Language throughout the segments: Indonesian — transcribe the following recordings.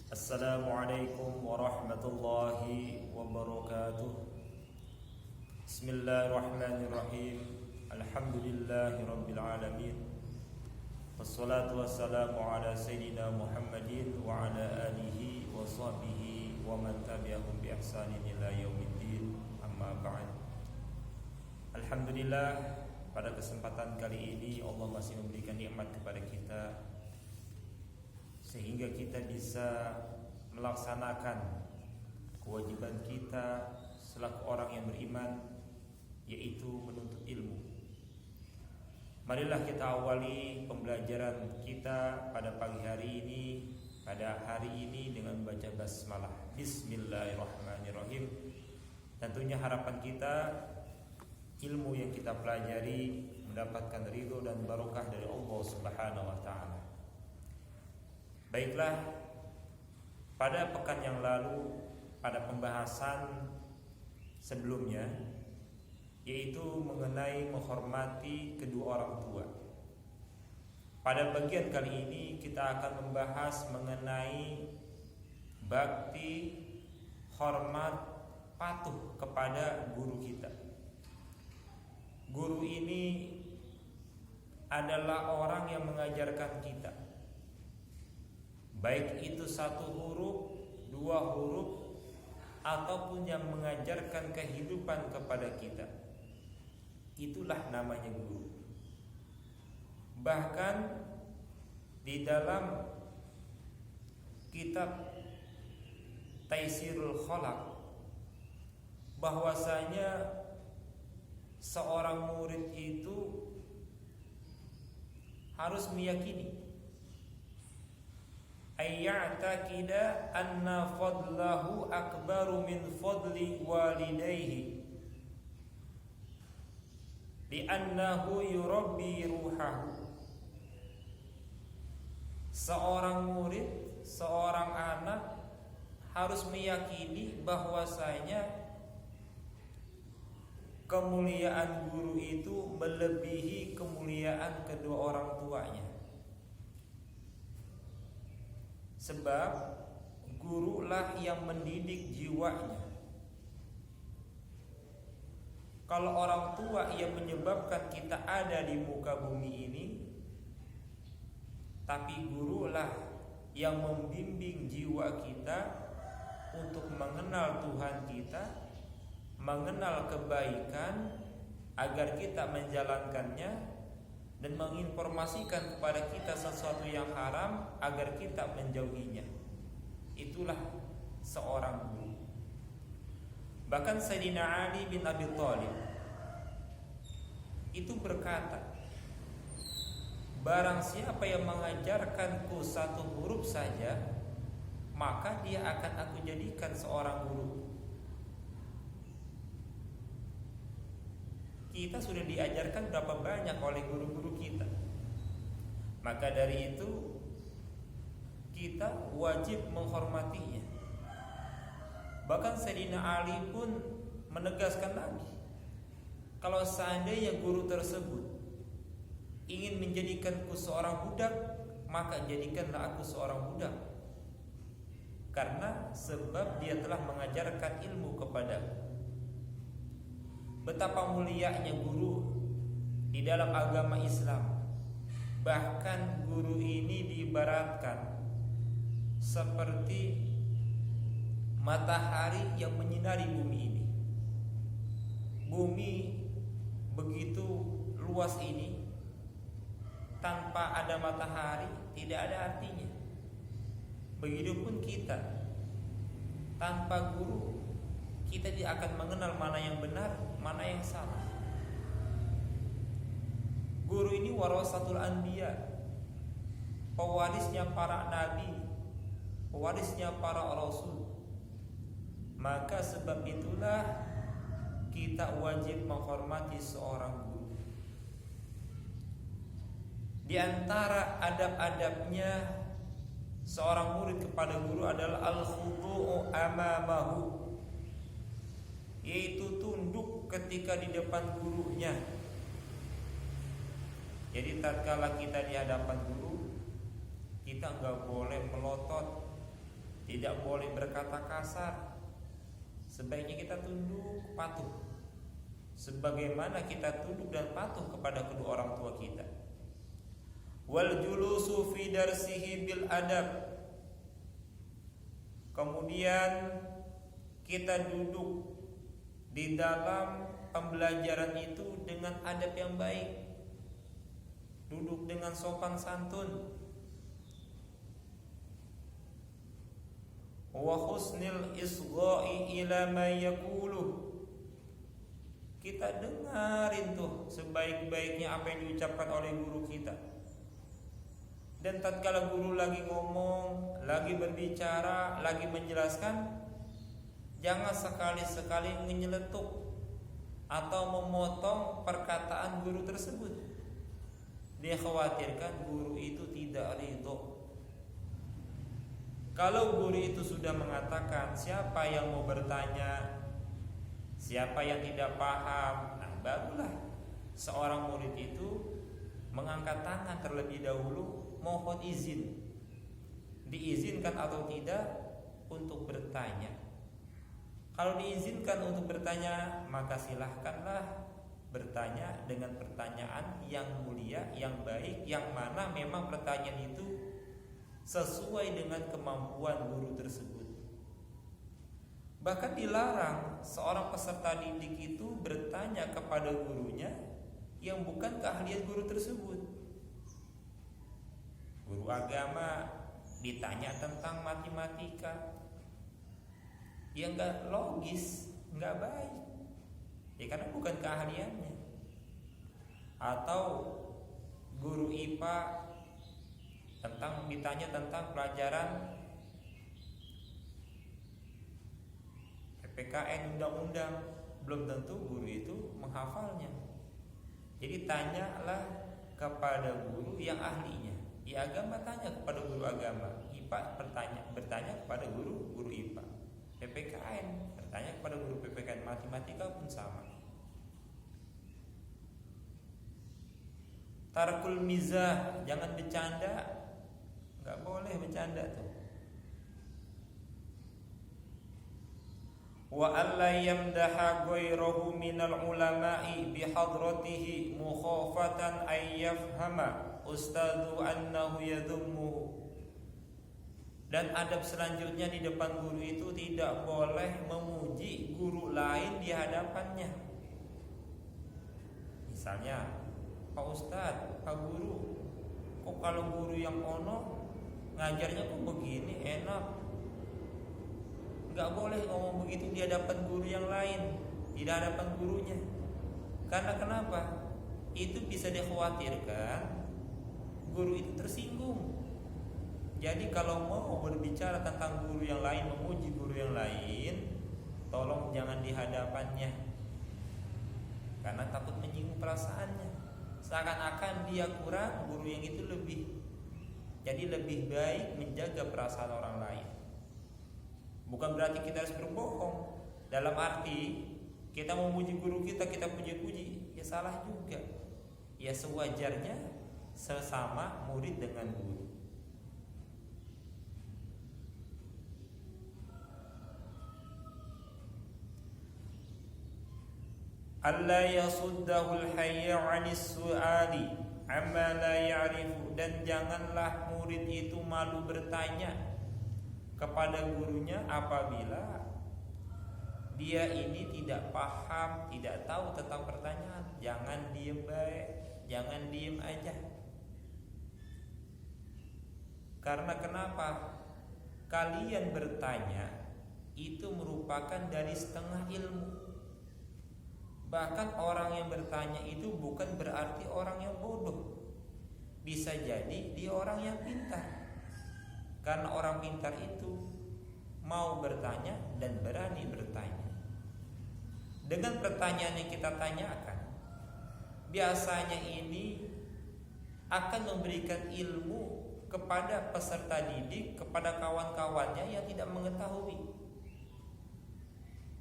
Assalamualaikum warahmatullahi wabarakatuh. Bismillahirrahmanirrahim. Alhamdulillahirabbil alamin. Wassalatu wassalamu ala sayyidina Muhammadin wa ala alihi wa sahbihi wa man tabi'ahum bi ihsanin ila yaumiddin. Amma ba'd. Alhamdulillah, pada kesempatan kali ini Allah masih memberikan nikmat kepada kita sehingga kita bisa melaksanakan kewajiban kita selaku orang yang beriman, yaitu menuntut ilmu. Marilah kita awali pembelajaran kita pada pagi hari ini, pada hari ini dengan membaca basmalah. Bismillahirrahmanirrahim. Tentunya harapan kita ilmu yang kita pelajari mendapatkan ridho dan barokah dari Allah Subhanahu wa taala. Baiklah, pada pekan yang lalu, pada pembahasan sebelumnya, yaitu mengenai menghormati kedua orang tua. Pada bagian kali ini kita akan membahas mengenai bakti, hormat, patuh kepada guru kita. Guru ini adalah orang yang mengajarkan kita, baik itu satu huruf, dua huruf, ataupun yang mengajarkan kehidupan kepada kita. Itulah namanya guru. Bahkan di dalam kitab Taisirul Khalaq, bahwasanya seorang murid itu harus meyakini ayya'taqida anna fadlahu akbaru min fadli walidayhi li'annahu yurabbi ruhahu. Seorang murid, seorang anak harus meyakini bahwasanya kemuliaan guru itu melebihi kemuliaan kedua orang tuanya. Sebab gurulah yang mendidik jiwanya. Kalau orang tua yang menyebabkan kita ada di muka bumi ini, tapi gurulah yang membimbing jiwa kita untuk mengenal Tuhan kita, mengenal kebaikan agar kita menjalankannya, dan menginformasikan kepada kita sesuatu yang haram agar kita menjauhinya. Itulah seorang guru. Bahkan Sayyidina Ali bin Abi Thalib itu berkata, barang siapa yang mengajarkanku satu huruf saja, maka dia akan aku jadikan seorang guru. Kita sudah diajarkan berapa banyak oleh guru-guru kita. Maka dari itu kita wajib menghormatinya. Bahkan Sayyidina Ali pun menegaskan lagi, kalau seandainya guru tersebut ingin menjadikanku seorang budak, maka jadikanlah aku seorang budak. Karena sebab dia telah mengajarkan ilmu kepadaku. Betapa mulianya guru di dalam agama Islam. Bahkan guru ini diibaratkan seperti matahari yang menyinari bumi ini. Bumi begitu luas ini, tanpa ada matahari tidak ada artinya. Begitupun kita, tanpa guru kita tidak akan mengenal mana yang benar, mana yang salah. Guru ini warasatul anbiya, pewarisnya para nabi, pewarisnya para rasul. Maka sebab itulah kita wajib menghormati seorang guru. Di antara adab-adabnya seorang murid kepada guru adalah al-khudu'u amamahu, yaitu tunduk ketika di depan gurunya. Jadi tatkala kita di hadapan guru, kita nggak boleh melotot, tidak boleh berkata kasar. Sebaiknya kita tunduk patuh sebagaimana kita tunduk dan patuh kepada kedua orang tua kita. Wal julusu fi darsihi bil adab. Kemudian kita duduk di dalam pembelajaran itu dengan adab yang baik, duduk dengan sopan santun. Wa husnil isgha'i ila ma yaqulu. Kita dengarin tuh sebaik-baiknya apa yang diucapkan oleh guru kita. Dan tatkala guru lagi ngomong, lagi berbicara, lagi menjelaskan, jangan sekali-sekali menyeletuk atau memotong perkataan guru tersebut. Dia khawatirkan guru itu tidak ridho. Kalau guru itu sudah mengatakan siapa yang mau bertanya, siapa yang tidak paham, nah barulah seorang murid itu mengangkat tangan terlebih dahulu, mohon izin, diizinkan atau tidak untuk bertanya. Kalau diizinkan untuk bertanya, maka silahkanlah bertanya dengan pertanyaan yang mulia, yang baik, yang mana memang pertanyaan itu sesuai dengan kemampuan guru tersebut. Bahkan dilarang seorang peserta didik itu bertanya kepada gurunya yang bukan keahlian guru tersebut. Guru agama ditanya tentang matematika yang gak logis, gak baik, ya karena bukan keahliannya. Atau guru IPA ditanya tentang pelajaran PPKN, undang-undang, belum tentu guru itu menghafalnya. Jadi tanyalah kepada guru yang ahlinya. Di agama tanya kepada guru agama, IPA bertanya kepada guru IPA, PPKN bertanya kepada guru PPKN, matematika pun sama. Tarkul mizah, jangan bercanda, nggak boleh bercanda tuh. Wa alla yamdaha ghairahu minal ulama'i bihadratihi mukhafatan ay yafhama ustadzu annahu yadhummuhu. Dan adab selanjutnya di depan guru itu tidak boleh memuji guru lain di hadapannya. Misalnya, Pak Ustadz, Pak Guru, kok kalau guru yang ono ngajarnya kok begini, enak. Gak boleh ngomong begitu di hadapan guru yang lain, di hadapan gurunya. Karena kenapa? Itu bisa dikhawatirkan guru itu tersinggung. Jadi kalau mau berbicara tentang guru yang lain, memuji guru yang lain, tolong jangan di hadapannya, karena takut menyinggung perasaannya. Seakan-akan dia kurang, guru yang itu lebih. Jadi lebih baik menjaga perasaan orang lain. Bukan berarti kita harus berbohong. Dalam arti kita memuji guru kita puji-puji, ya salah juga. Ya sewajarnya sesama murid dengan guru. Alla yasuddahul hayya 'anis su'ali amma la ya'rifu. Dan janganlah murid itu malu bertanya kepada gurunya apabila dia ini tidak paham, tidak tahu tentang pertanyaan. Jangan diem baik, jangan diem aja. Karena kenapa? Kalian bertanya itu merupakan dari setengah ilmu. Bahkan orang yang bertanya itu bukan berarti orang yang bodoh. Bisa jadi dia orang yang pintar. Karena orang pintar itu mau bertanya dan berani bertanya. Dengan pertanyaan yang kita tanyakan, biasanya ini akan memberikan ilmu kepada peserta didik, kepada kawan-kawannya yang tidak mengetahui.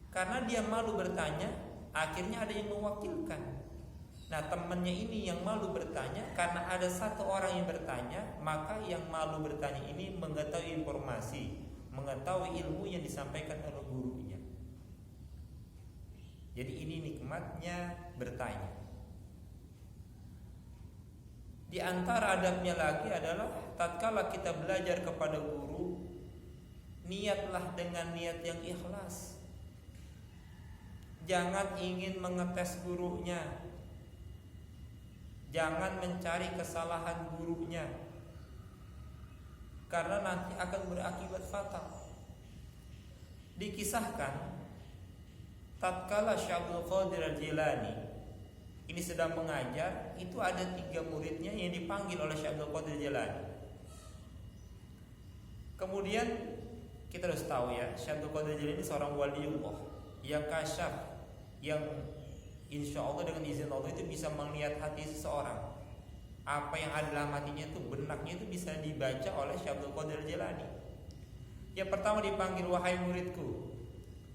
Karena dia malu bertanya, akhirnya ada yang mewakilkan. Nah, temannya ini yang malu bertanya, karena ada satu orang yang bertanya, maka yang malu bertanya ini mengetahui informasi, mengetahui ilmu yang disampaikan oleh gurunya. Jadi ini nikmatnya bertanya. Di antara adabnya lagi adalah tatkala kita belajar kepada guru, niatlah dengan niat yang ikhlas. Jangan ingin mengetes gurunya. Jangan mencari kesalahan gurunya, karena nanti akan berakibat fatal. Dikisahkan tatkala Syekh Abdul Qadir Al-Jilani ini sedang mengajar, itu ada 3 muridnya yang dipanggil oleh Syekh Abdul Qadir Al-Jilani. Kemudian kita harus tahu ya, Syekh Abdul Qadir Al-Jilani seorang waliullah yang kasyaf, yang insya Allah dengan izin Allah itu bisa melihat hati seseorang. Apa yang ada dalam hatinya itu, benaknya itu bisa dibaca oleh Syekh Abdul Qadir Al-Jilani. Yang pertama dipanggil, wahai muridku,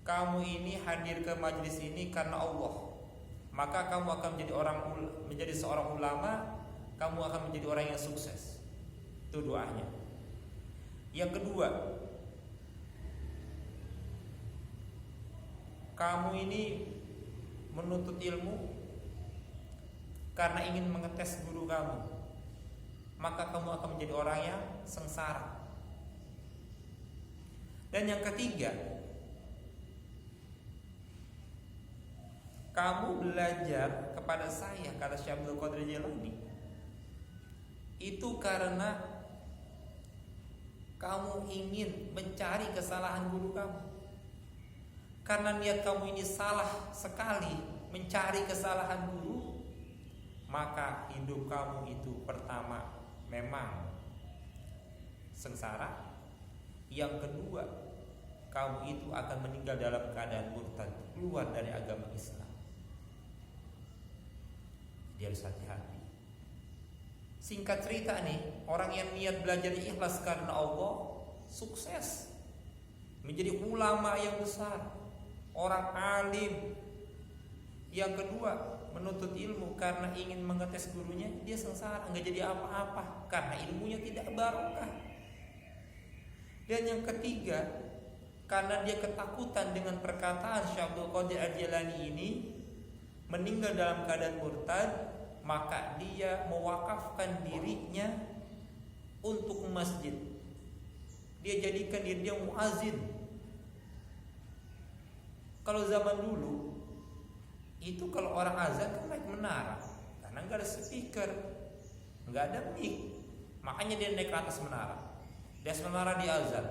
kamu ini hadir ke majelis ini karena Allah, maka kamu akan menjadi seorang ulama, kamu akan menjadi orang yang sukses. Itu doanya. Yang kedua, kamu ini menuntut ilmu karena ingin mengetes guru kamu, maka kamu akan menjadi orang yang sengsara. Dan yang ketiga, kamu belajar kepada saya, kata Syekh Abdul Qadir Jilani, itu karena kamu ingin mencari kesalahan guru kamu. Karena niat kamu ini salah sekali, mencari kesalahan guru, maka hidup kamu itu pertama memang sengsara. Yang kedua, kamu itu akan meninggal dalam keadaan murtad, keluar dari agama Islam. Dia harus hati-hati. Singkat cerita nih, orang yang niat belajar ikhlas karena Allah sukses, menjadi ulama yang besar, orang alim. Yang kedua, menuntut ilmu karena ingin mengetes gurunya, dia sengsara, nggak jadi apa-apa karena ilmunya tidak barokah. Dan yang ketiga, karena dia ketakutan dengan perkataan Syekh Abdul Qadir Al-Jilani ini, meninggal dalam keadaan murtad, maka dia mewakafkan dirinya untuk masjid. Dia jadikan diri dia muazin. Kalau zaman dulu itu kalau orang azan kan naik menara, karena nggak ada speaker, nggak ada mic, makanya dia naik ke atas menara. Di atas menara dia azan.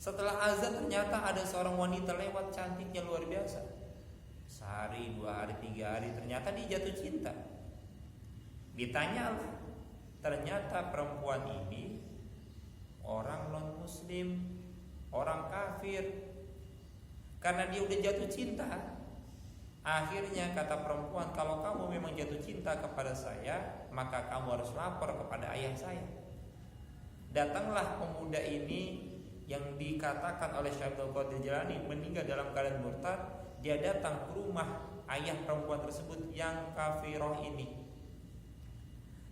Setelah azan ternyata ada seorang wanita lewat, cantiknya luar biasa. Sehari, 2 hari, 3 hari, ternyata dia jatuh cinta. Ditanya, ternyata perempuan ini orang non muslim, orang kafir. Karena dia udah jatuh cinta, akhirnya kata perempuan, kalau kamu memang jatuh cinta kepada saya, maka kamu harus lapor kepada ayah saya. Datanglah pemuda ini yang dikatakan oleh Syekh Abdul Qadir Jilani meninggal dalam keadaan murtad. Dia datang ke rumah ayah perempuan tersebut yang kafirah ini.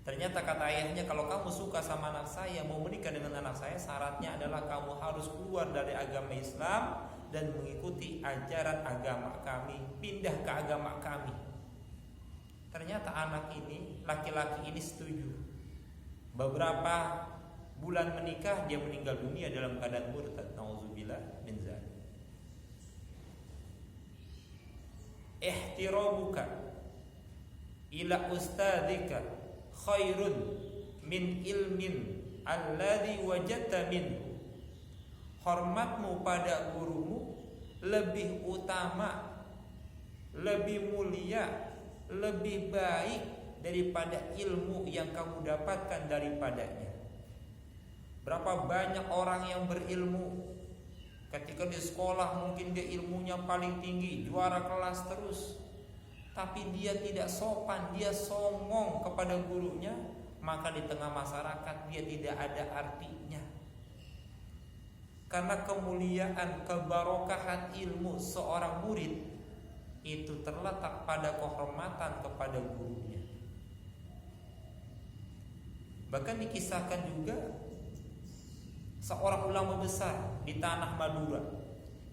Ternyata kata ayahnya, kalau kamu suka sama anak saya, mau menikah dengan anak saya, syaratnya adalah kamu harus keluar dari agama Islam dan mengikuti ajaran agama kami, pindah ke agama kami. Ternyata anak ini, laki-laki ini setuju. Beberapa bulan menikah, dia meninggal dunia dalam keadaan murtad. Nauzubillah min dzalik. Ihtiramuka ila ustadzika khairun min ilmin alladhi wajadta minhu. Hormatmu pada gurumu lebih utama, lebih mulia, lebih baik daripada ilmu yang kamu dapatkan daripadanya. Berapa banyak orang yang berilmu, ketika di sekolah mungkin dia ilmunya paling tinggi, juara kelas terus, tapi dia tidak sopan, dia songong kepada gurunya, maka di tengah masyarakat dia tidak ada artinya. Karena kemuliaan, kebarokahan ilmu seorang murid itu terletak pada kehormatan kepada gurunya. Bahkan dikisahkan juga seorang ulama besar di tanah Madura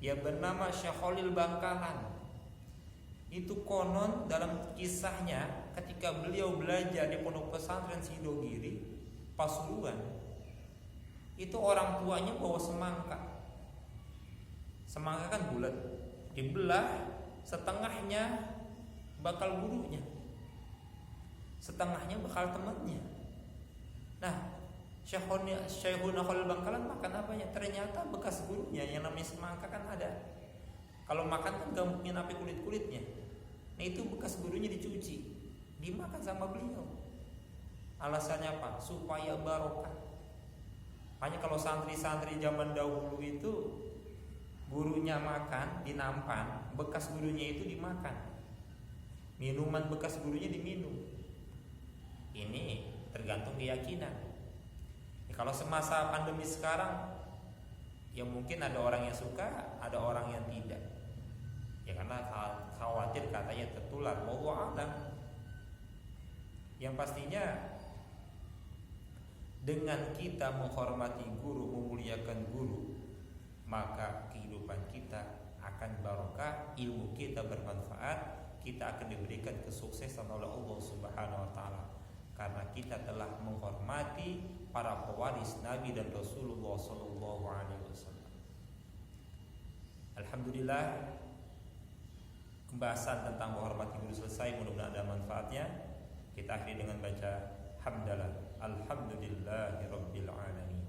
yang bernama Syekh Khalil Bangkalan. Itu konon dalam kisahnya ketika beliau belajar di pondok pesantren Sidogiri Pasuruan, itu orang tuanya bawa semangka. Semangka kan bulat, dibelah setengahnya bakal gurunya, setengahnya bakal temannya. Nah, Syekhuna Khalil Bangkalan makan apanya? Ternyata bekas gurunya yang namanya semangka kan ada. Kalau makan kan gak mungkin sampai kulit-kulitnya. Nah, itu bekas gurunya dicuci, dimakan sama beliau. Alasannya apa? Supaya barokah. Hanya kalau santri-santri zaman dahulu itu gurunya makan dinampan, bekas gurunya itu dimakan. Minuman bekas gurunya diminum. Ini tergantung keyakinan. Kalau semasa pandemi sekarang, ya mungkin ada orang yang suka, ada orang yang tidak. Ya karena khawatir katanya tertular. Wallahu a'lam. Yang pastinya dengan kita menghormati guru, memuliakan guru, maka kehidupan kita akan barokah, ilmu kita bermanfaat, kita akan diberikan kesuksesan oleh Allah Subhanahu wa taala. Karena kita telah menghormati para pewaris Nabi dan Rasulullah sallallahu alaihi wasallam. Alhamdulillah, pembahasan tentang menghormati guru selesai, mudah-mudahan ada manfaatnya. Kita akhiri dengan baca hamdalah. Alhamdulillahirabbil alamin.